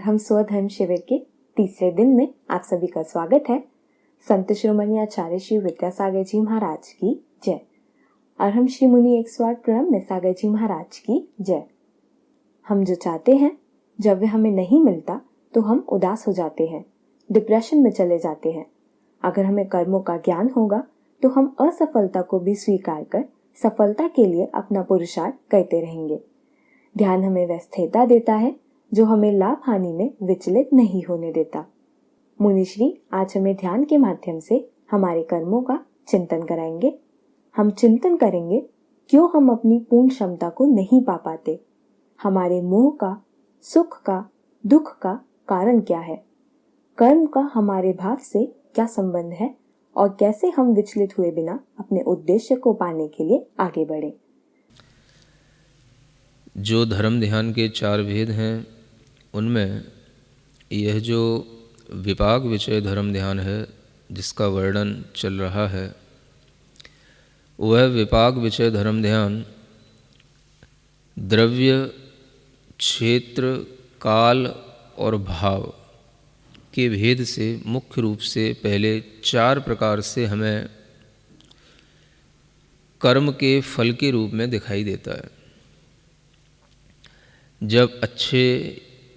हम स्वधर्म शिविर के तीसरे दिन में आप सभी का स्वागत है। संत शिरोमणि आचार्य श्री विद्यासागर जी महाराज की जय। अरहम श्री मुनि 108 प्रणव निसागर जी महाराज की जय। हम जो चाहते हैं जब वे हमें नहीं मिलता तो हम उदास हो जाते हैं, डिप्रेशन में चले जाते हैं। अगर हमें कर्मों का ज्ञान होगा तो हम असफलता को भी स्वीकार कर सफलता के लिए अपना पुरुषार्थ करते रहेंगे। ध्यान हमें वह स्थिरता देता है जो हमें लाभ हानि में विचलित नहीं होने देता। मुनिश्री आज हमें ध्यान के माध्यम से हमारे कर्मों का चिंतन कराएंगे। हम चिंतन करेंगे क्यों हम अपनी पूर्ण क्षमता को नहीं पा पाते, हमारे मोह का, सुख का, दुख का कारण क्या है, कर्म का हमारे भाव से क्या संबंध है और कैसे हम विचलित हुए बिना अपने उद्देश्य को पाने के लिए आगे बढ़े। जो धर्म ध्यान के 4 भेद हैं उनमें यह जो विपाक विषय धर्म ध्यान है जिसका वर्णन चल रहा है, वह विपाक विषय धर्म ध्यान द्रव्य, क्षेत्र, काल और भाव के भेद से मुख्य रूप से पहले 4 प्रकार से हमें कर्म के फल के रूप में दिखाई देता है। जब अच्छे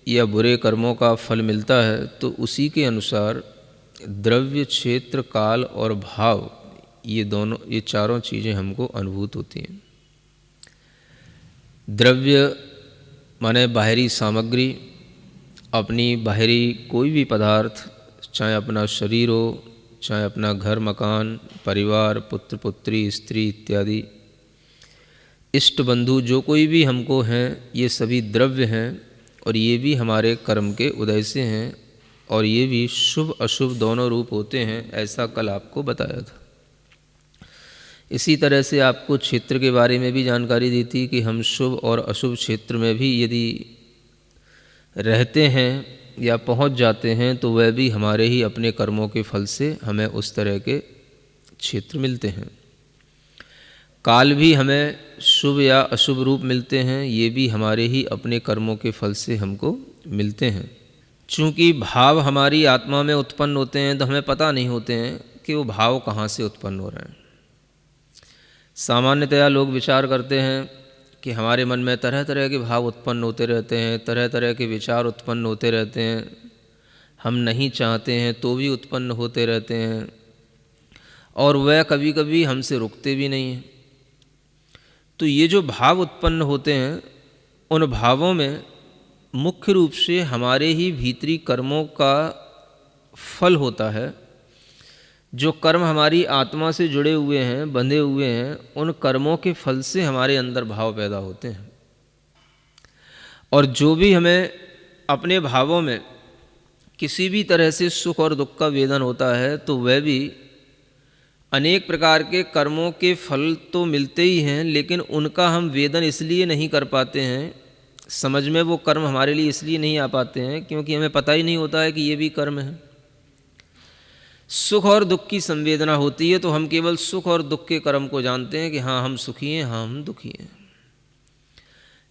या बुरे कर्मों का फल मिलता है तो उसी के अनुसार द्रव्य, क्षेत्र, काल और भाव ये चारों चीज़ें हमको अनुभूत होती हैं। द्रव्य माने बाहरी सामग्री, अपनी बाहरी कोई भी पदार्थ, चाहे अपना शरीर हो, चाहे अपना घर मकान, परिवार, पुत्र पुत्री, स्त्री इत्यादि, इष्ट बंधु जो कोई भी हमको हैं, ये सभी द्रव्य हैं और ये भी हमारे कर्म के उदय से हैं और ये भी शुभ अशुभ दोनों रूप होते हैं, ऐसा कल आपको बताया था। इसी तरह से आपको क्षेत्र के बारे में भी जानकारी दी थी कि हम शुभ और अशुभ क्षेत्र में भी यदि रहते हैं या पहुंच जाते हैं तो वह भी हमारे ही अपने कर्मों के फल से हमें उस तरह के क्षेत्र मिलते हैं। काल भी हमें शुभ या अशुभ रूप मिलते हैं, ये भी हमारे ही अपने कर्मों के फल से हमको मिलते हैं। चूँकि भाव हमारी आत्मा में उत्पन्न होते हैं तो हमें पता नहीं होते हैं कि वो भाव कहाँ से उत्पन्न हो रहे हैं। सामान्यतया लोग विचार करते हैं कि हमारे मन में तरह तरह के भाव उत्पन्न होते रहते हैं, तरह तरह के विचार उत्पन्न होते रहते हैं, हम नहीं चाहते हैं तो भी उत्पन्न होते रहते हैं और वह कभी कभी हमसे रुकते भी नहीं हैं। तो ये जो भाव उत्पन्न होते हैं उन भावों में मुख्य रूप से हमारे ही भीतरी कर्मों का फल होता है। जो कर्म हमारी आत्मा से जुड़े हुए हैं, बंधे हुए हैं, उन कर्मों के फल से हमारे अंदर भाव पैदा होते हैं। और जो भी हमें अपने भावों में किसी भी तरह से सुख और दुख का वेदन होता है तो वह भी अनेक प्रकार के कर्मों के फल तो मिलते ही हैं, लेकिन उनका हम वेदन इसलिए नहीं कर पाते हैं, समझ में वो कर्म हमारे लिए इसलिए नहीं आ पाते हैं क्योंकि हमें पता ही नहीं होता है कि ये भी कर्म है। सुख और दुख की संवेदना होती है तो हम केवल सुख और दुख के कर्म को जानते हैं कि हाँ हम सुखी हैं, हाँ हम दुखी हैं।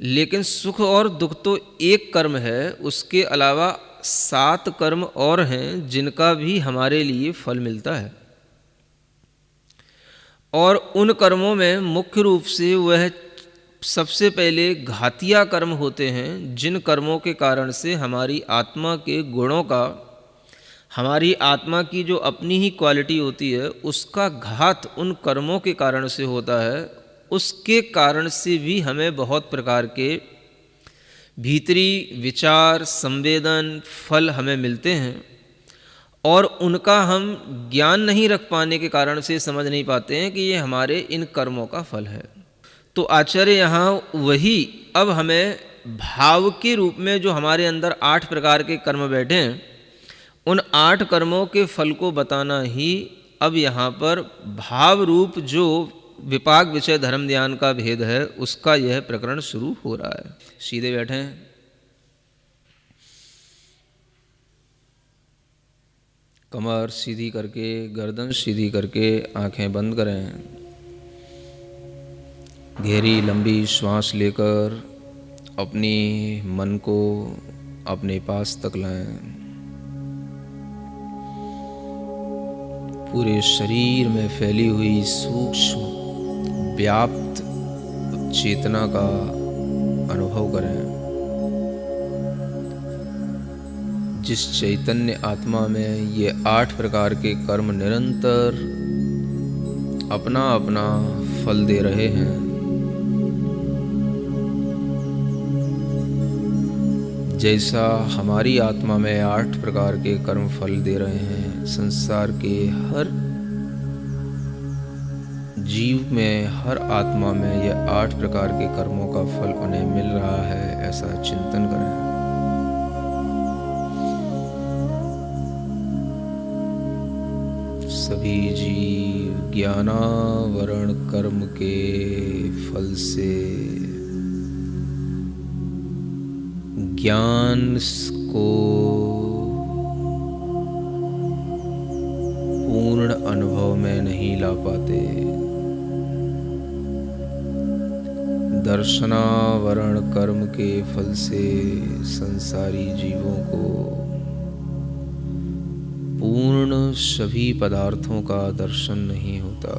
लेकिन सुख और दुख तो एक कर्म है, उसके अलावा 7 कर्म और हैं जिनका भी हमारे लिए फल मिलता है। और उन कर्मों में मुख्य रूप से वह सबसे पहले घातिया कर्म होते हैं, जिन कर्मों के कारण से हमारी आत्मा के गुणों का, हमारी आत्मा की जो अपनी ही क्वालिटी होती है उसका घात उन कर्मों के कारण से होता है। उसके कारण से भी हमें बहुत प्रकार के भीतरी विचार, संवेदन, फल हमें मिलते हैं और उनका हम ज्ञान नहीं रख पाने के कारण से समझ नहीं पाते हैं कि ये हमारे इन कर्मों का फल है। तो आचार्य यहाँ वही अब हमें भाव के रूप में जो हमारे अंदर 8 प्रकार के कर्म बैठे हैं, उन 8 कर्मों के फल को बताना ही अब यहाँ पर भाव रूप जो विपाक विषय धर्म ध्यान का भेद है उसका यह प्रकरण शुरू हो रहा है। सीधे बैठे हैं, कमर सीधी करके, गर्दन सीधी करके, आंखें बंद करें। गहरी लंबी श्वास लेकर अपनी मन को अपने पास तक लाएं। पूरे शरीर में फैली हुई सूक्ष्म व्याप्त चेतना का अनुभव करें। जिस चैतन्य आत्मा में ये 8 प्रकार के कर्म निरंतर अपना अपना फल दे रहे हैं, जैसा हमारी आत्मा में 8 प्रकार के कर्म फल दे रहे हैं, संसार के हर जीव में, हर आत्मा में यह 8 प्रकार के कर्मों का फल उन्हें मिल रहा है, ऐसा चिंतन करें। सभी जीव ज्ञानावरण कर्म के फल से ज्ञान को पूर्ण अनुभव में नहीं ला पाते। दर्शनावरण कर्म के फल से संसारी जीवों को पूर्ण सभी पदार्थों का दर्शन नहीं होता।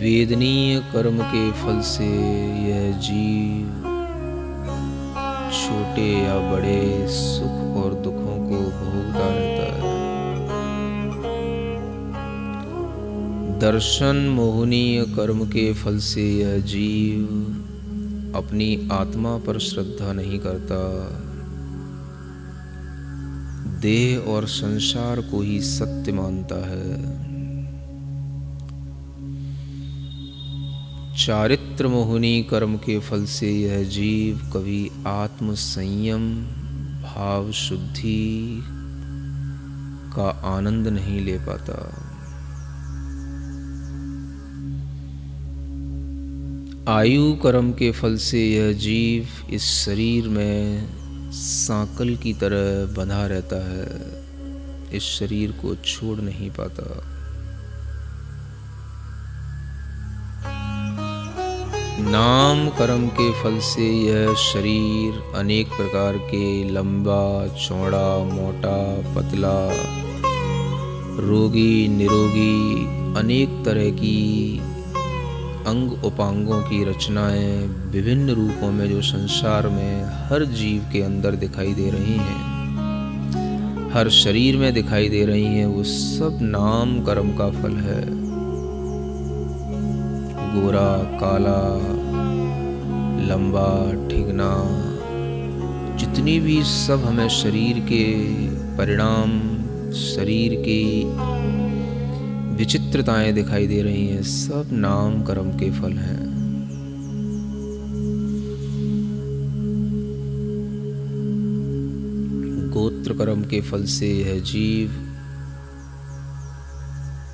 वेदनीय कर्म के फल से यह जीव छोटे या बड़े सुख और दुखों को भोगता रहता है। दर्शन मोहनीय कर्म के फल से यह जीव अपनी आत्मा पर श्रद्धा नहीं करता, देह और संसार को ही सत्य मानता है। चारित्र मोहनी कर्म के फल से यह जीव कभी आत्म संयम भाव शुद्धि का आनंद नहीं ले पाता। आयु कर्म के फल से यह जीव इस शरीर में सांकल की तरह बंधा रहता है, इस शरीर को छोड़ नहीं पाता। नाम कर्म के फल से यह शरीर अनेक प्रकार के लंबा चौड़ा मोटा पतला रोगी निरोगी अनेक तरह की अंग उपांगों की रचनाएं विभिन्न रूपों में जो संसार में हर जीव के अंदर दिखाई दे रही हैं, हर शरीर में दिखाई दे रही हैं, वो सब नाम कर्म का फल है। गोरा काला लंबा ठिगना जितनी भी सब हमें शरीर के परिणाम, शरीर की विचित्रताएं दिखाई दे रही हैं, सब नाम कर्म के फल हैं। गोत्र कर्म के फल से यह जीव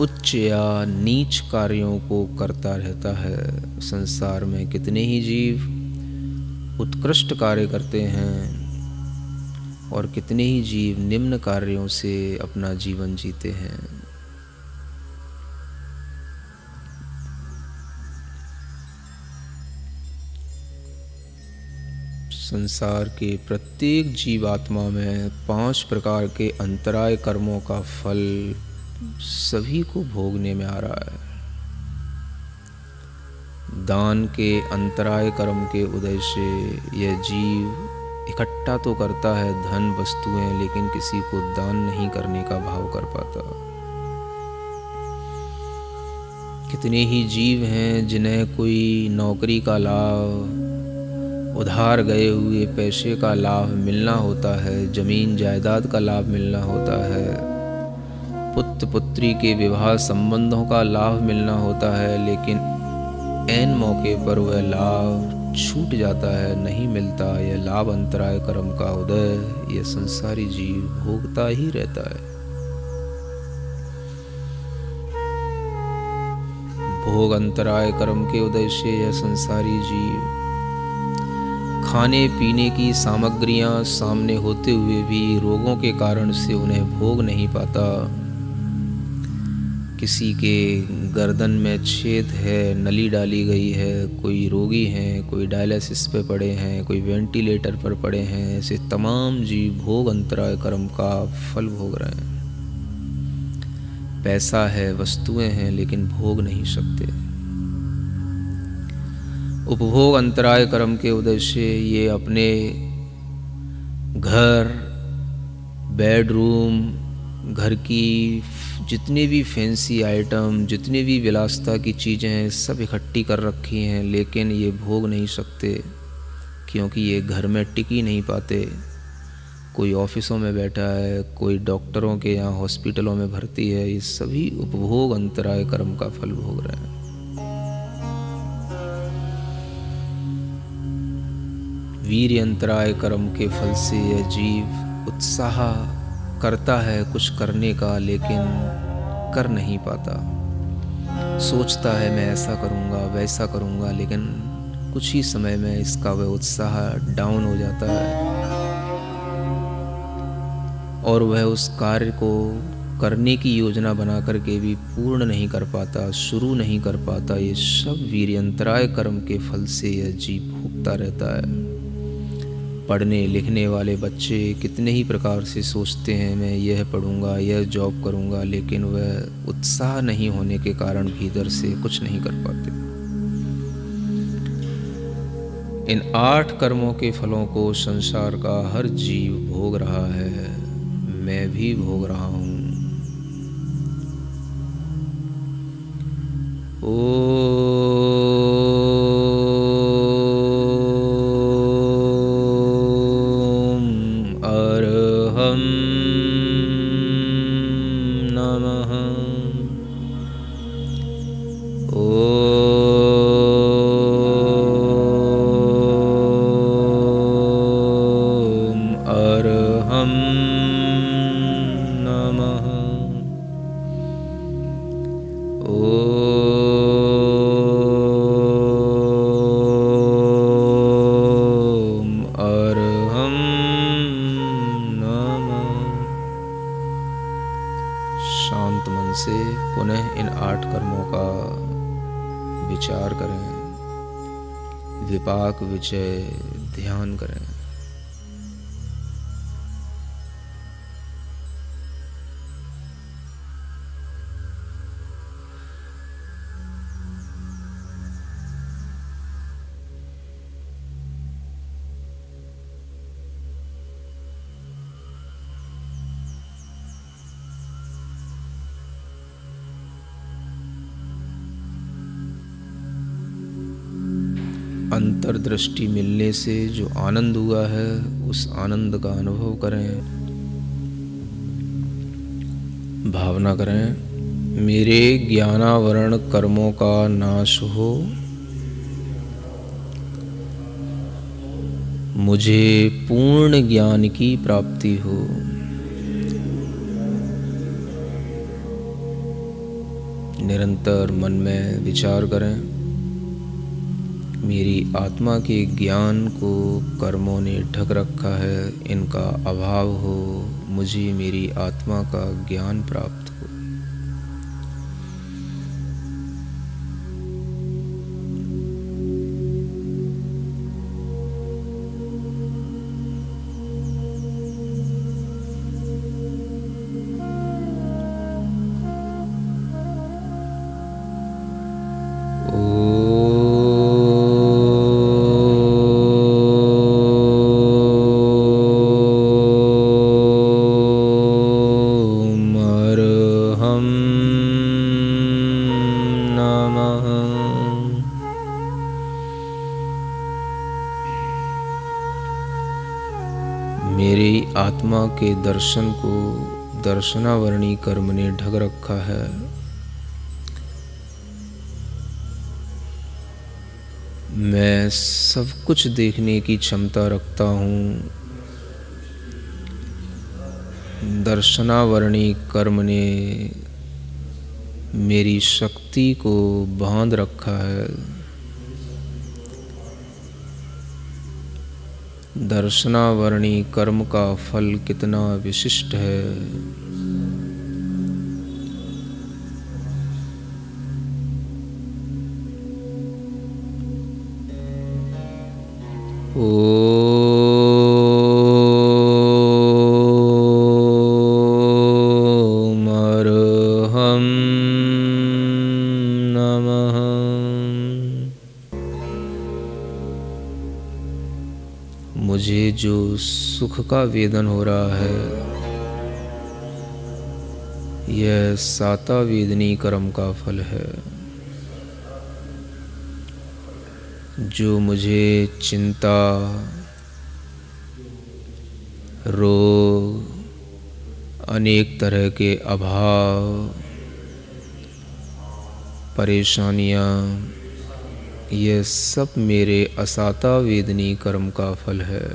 उच्च या नीच कार्यों को करता रहता है। संसार में कितने ही जीव उत्कृष्ट कार्य करते हैं और कितने ही जीव निम्न कार्यों से अपना जीवन जीते हैं। संसार के प्रत्येक जीवात्मा में 5 प्रकार के अंतराय कर्मों का फल सभी को भोगने में आ रहा है। दान के अंतराय कर्म के उदय से यह जीव इकट्ठा तो करता है धन वस्तुएं, लेकिन किसी को दान नहीं करने का भाव कर पाता। कितने ही जीव हैं जिन्हें कोई नौकरी का लाभ, उधार गए हुए पैसे का लाभ मिलना होता है, जमीन जायदाद का लाभ मिलना होता है, पुत्र पुत्री के विवाह संबंधों का लाभ मिलना होता है, लेकिन ऐन मौके पर वह लाभ छूट जाता है, नहीं मिलता। यह लाभ अंतराय कर्म का उदय यह संसारी जीव भोगता ही रहता है। भोग अंतराय कर्म के उदय से यह संसारी जीव खाने पीने की सामग्रियां सामने होते हुए भी रोगों के कारण से उन्हें भोग नहीं पाता। किसी के गर्दन में छेद है, नली डाली गई है, कोई रोगी हैं, कोई डायलिसिस पे पड़े हैं, कोई वेंटिलेटर पर पड़े हैं। ऐसे तमाम जीव भोग अंतराय कर्म का फल भोग रहे हैं। पैसा है, वस्तुएं हैं, लेकिन भोग नहीं सकते। उपभोग अंतराय कर्म के उदय से ये अपने घर, बेडरूम, घर की जितने भी फैंसी आइटम, जितनी भी विलासिता की चीज़ें हैं, सब इकट्ठी कर रखी हैं, लेकिन ये भोग नहीं सकते क्योंकि ये घर में टिक ही नहीं पाते। कोई ऑफिसों में बैठा है, कोई डॉक्टरों के यहाँ हॉस्पिटलों में भर्ती है। ये सभी उपभोग अंतराय कर्म का फल भोग रहे हैं। वीर्य अंतराय कर्म के फल से यह जीव उत्साह करता है कुछ करने का, लेकिन कर नहीं पाता। सोचता है मैं ऐसा करूँगा, वैसा करूँगा, लेकिन कुछ ही समय में इसका वह उत्साह डाउन हो जाता है और वह उस कार्य को करने की योजना बना करके भी पूर्ण नहीं कर पाता, शुरू नहीं कर पाता। ये सब वीर्यंतराय कर्म के फल से यह जीव भोगता रहता है। पढ़ने लिखने वाले बच्चे कितने ही प्रकार से सोचते हैं मैं यह पढ़ूंगा, यह जॉब करूंगा, लेकिन वह उत्साह नहीं होने के कारण भीतर से कुछ नहीं कर पाते। इन 8 कर्मों के फलों को संसार का हर जीव भोग रहा है, मैं भी भोग रहा हूं। अरहं नमः। अरहं नमः। अरहं नमः। शांत मन से पुनः इन 8 कर्मों का विचार करें, विपाक विजय ध्यान करें। अंतर्दृष्टि मिलने से जो आनंद हुआ है उस आनंद का अनुभव करें। भावना करें, मेरे ज्ञानावरण कर्मों का नाश हो, मुझे पूर्ण ज्ञान की प्राप्ति हो। निरंतर मन में विचार करें, मेरी आत्मा के ज्ञान को कर्मों ने ढक रखा है, इनका अभाव हो, मुझे मेरी आत्मा का ज्ञान प्राप्त हो। मेरी आत्मा के दर्शन को दर्शनावरणी कर्म ने ढक रखा है। मैं सब कुछ देखने की क्षमता रखता हूँ। दर्शनावरणी कर्म ने मेरी शक्ति को बांध रखा है। दर्शनावरणी कर्म का फल कितना विशिष्ट है। ॐ अर्हं नमः। मुझे जो सुख का वेदन हो रहा है, यह साता वेदनी कर्म का फल है। जो मुझे चिंता, रोग, अनेक तरह के अभाव, परेशानियाँ, यह सब मेरे असाता वेदनी कर्म का फल है।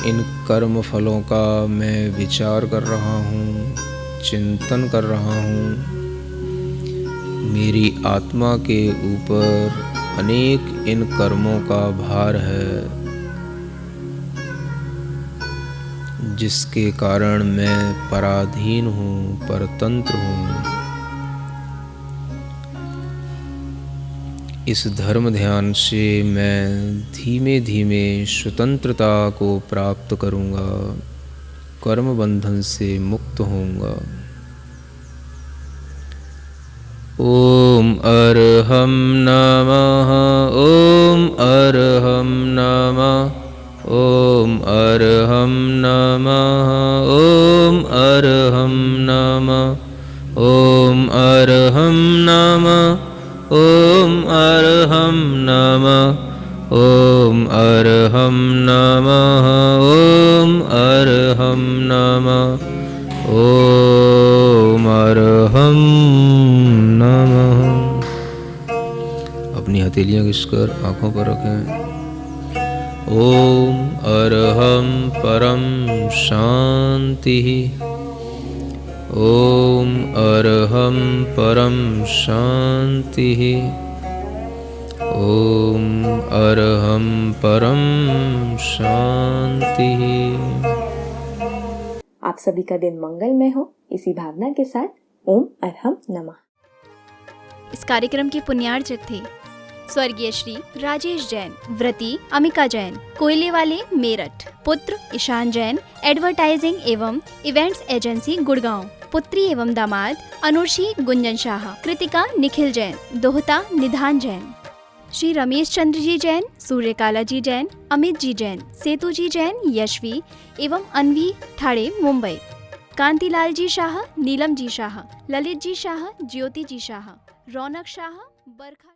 इन कर्म फलों का मैं विचार कर रहा हूँ, चिंतन कर रहा हूँ। मेरी आत्मा के ऊपर अनेक इन कर्मों का भार है, जिसके कारण मैं पराधीन हूँ, परतंत्र हूँ। इस धर्म ध्यान से मैं धीमे धीमे स्वतंत्रता को प्राप्त करूँगा, कर्म बंधन से मुक्त होऊंगा। ओम अर्हं नमः। ओम अर्हं नमः। ओम अर्हं नमः। ओम अर्हं नमः। ओम अर्हं नमः। ओम अर्हं नमः। ओम अर्हं नमः। ओम अर्हं नमः। ओम अर्हं नमः। अपनी हथेलियाँ घिसकर आँखों पर रखें। ओम अर्हं परम शांति। ओम अर्हं परम शांति। ओम अर्हं परम शांति। आप सभी का दिन मंगलमय हो, इसी भावना के साथ ओम अर्हं नमः। इस कार्यक्रम के पुण्यार्चक थे स्वर्गीय श्री राजेश जैन, व्रती अमिका जैन, कोयले वाले मेरठ, पुत्र ईशान जैन, एडवर्टाइजिंग एवं इवेंट्स एजेंसी गुड़गांव, पुत्री एवं दामाद अनुर्षी गुंजन शाह, कृतिका निखिल जैन, दोहता निधान जैन, श्री रमेश चंद्र जी जैन, सूर्यकाला जी जैन, अमित जी जैन, सेतु जी जैन, यशवी एवं अनवी ठाड़े मुंबई, कांतिलाल जी शाह, नीलम जी शाह, ललित जी शाह, ज्योति जी शाह, रौनक शाह, बरखा।